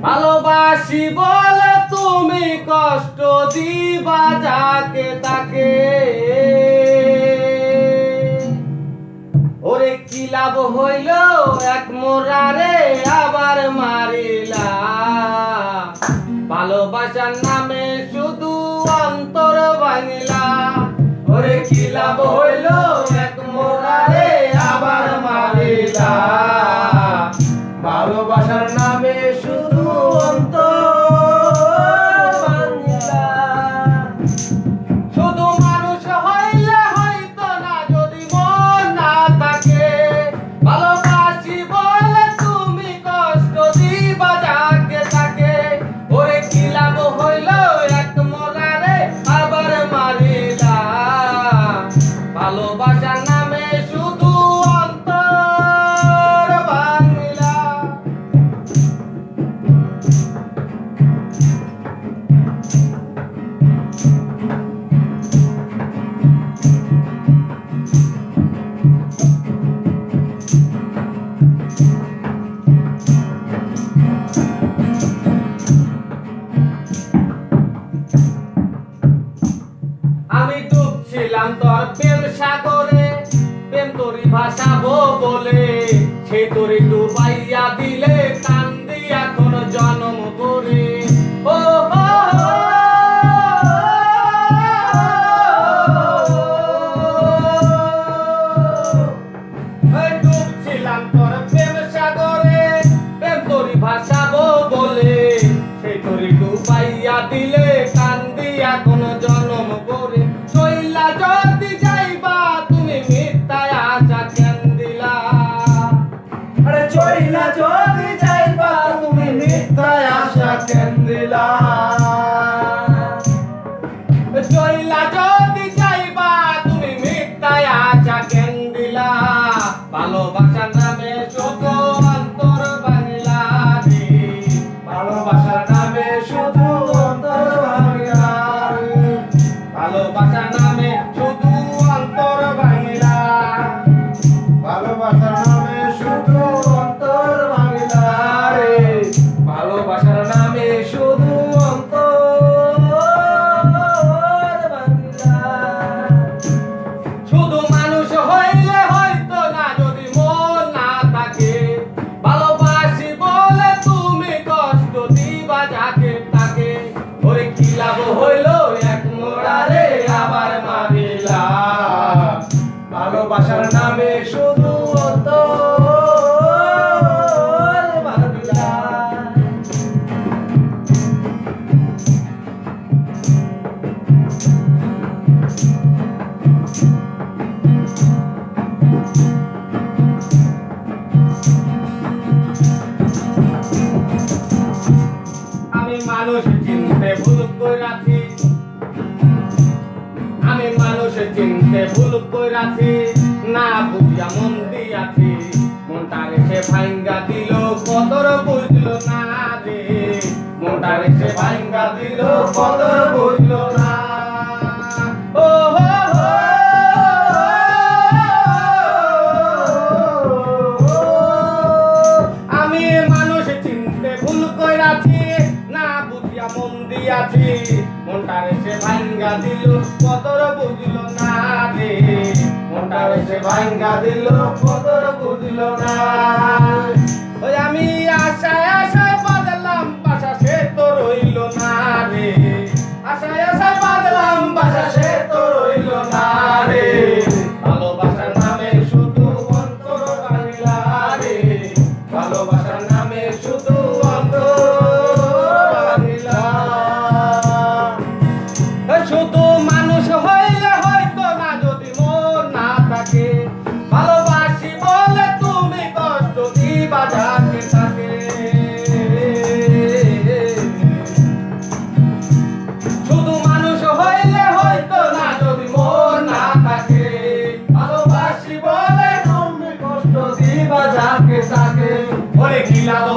ভালোবাসি বলে তুমি কষ্ট দিবা যাকে তাকে, ওরে কি লাভ হইল এক মোরারে আবার মারিলা, ভালোবাসার নামে শুধু অন্তর ভাঙিলা। ওরে কি লাভ হইল এক মোরারে আবার মারিলা, ভালোবাসার নামে শুধু অন্তর ভাঙিলা। শুধু মানুষ হইলে হয়তো না যদি মন না থাকে, ভালোবাসি বলে তুমি কষ্ট দিবা যাকে তাকে, ওরে কি লাভ হইল এক মোরারে আবার মারিলা, ভালোবাসার নামে শুধু অন্তর ভাঙিলা। আমি ডুবছিলাম তোর প্রেম সাগরে, প্রেম তোরি ভাসাবো বলে, সে তোরি ডুবাইয়া দিলে কান্দি এখন জনম করে। ও ডুবছিলাম তোর প্রেম সাগরে, প্রেম তোরি ভাসাবো বলে, সে তোরি ডুবাইয়া দিলে কান্দি এখন জনম করে। চইলা যদি যাইবা তুমি মিথ্যায় আশা কেন দিলা, আরে চইলা যদি যাইবা তুমি মিথ্যায় আশা কেন দিলা, চইলা যদি যাইবা তুমি মিথ্যায় আশা কেন দিলা, ভালোবাসার নামে শুধু অন্তর ভাঙিলা রে, ভালোবাসার নামে শুধু অন্তর ভাঙিলা, ভালোবাসার নামে শুধু অন্তর ভাঙিলা, ভালোবাসার নামে শুধু অন্তর ভাঙিলা রে, ভালোবাসার নামে শুধু অন্তর ভাঙিলা। শুধু মানুষ হইলে হয়তো না যদি মন না থাকে, ভালোবাসি বলে তুমি কষ্ট দিবা যাকে তাকে, ওরে কি লাভ হইল এক মোরারে আবার মারিলা, ভালোবাসার নামে শুধু অন্তর ভাঙিলা। আমি মানুষ চিনতে ভুল কইরাছি, আমি মানুষ চিনতে ভুল কইরাছি, না বুঝিয়া মন দিয়াছি, মনটারে সে ভাঙ্গা দিল কদর বুঝলো না রে, মনটারে সে ভাঙ্গা দিল কদর বুঝলো না। ও হো হো, আমি মানুষ চিনতে ভুল কইরাছি, না বুঝিয়া মন দিয়াছি, মনটারে সে ভাঙ্গা দিল কদর বুঝলো না রে, মনটারে সে ভাঙ্গা দিল কদর বুঝলো না। ওই আমি আশায় আশায় বাঁধলাম বাসা সে তো রইল না রে, আশায় আশায় বাঁধলাম বাসা সে তো রইল না রে, ভালোবাসার নামে শুধু অন্তর ভাঙিলা রে, ভালোবাসার নামে শুধু অন্তর ভাঙিলা। শুধু মানুষ হইলে হয়তো না যদি মন না থাকে, ভালোবাসি বলে তুমি কষ্ট দিবা যাকে তাকে, শুধু মানুষ হইলে হয়তো না যদি মন না থাকে, ভালোবাসি বলে তুমি কষ্ট দিবা যাকে তাকে, ওরে কি লাভ